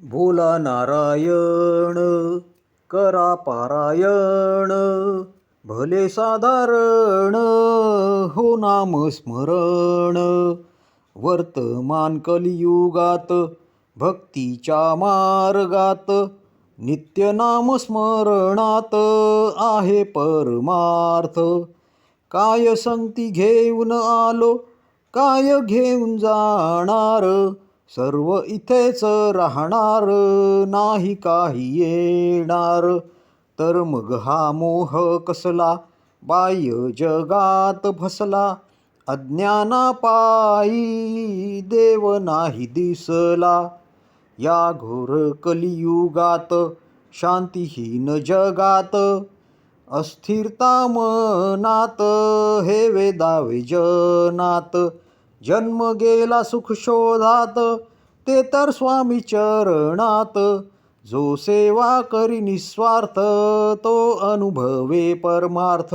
बोला नारायण, करा पारायण, भले साधारण हो नाम स्मरण. वर्तमान कलियुगात भक्तीच्या मार्गात नित्य नाम स्मरणात आहे परमार्थ. काय संगती घेऊन आलो, काय घेऊन जाणार, सर्व इथेच राहणार, नाही काही येणार. तर मग हा मोह कसला, बाह्य जगात फसला, अज्ञानापायी देव नाही दिसला. या घोर कलियुगात शांतीहीन जगात, अस्थिरता मनात हे वेदावे जनात. जन्म गेला सुख शोधात, ते तर स्वामी चरणात. जो सेवा करी निस्वार्थ, तो अनुभवे परमार्थ.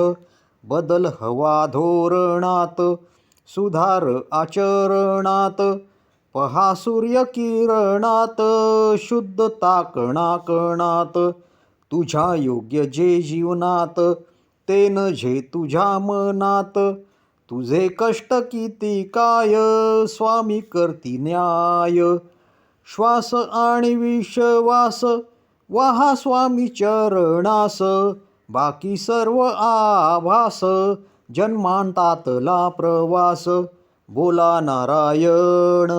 बदल हवा धोरणात, सुधार आचरणात, पहा सूर्य किरणात, शुद्धता कणाकणात. तुझ्या योग्य जे जीवनात, ते नझे तुझ्या मनात. तुझे कष्ट किती काय, स्वामी करती न्याय. श्वास आणि विश्वास वाहा स्वामी चरणास, बाकी सर्व आभास जन्मांतातला प्रवास. बोला नारायण.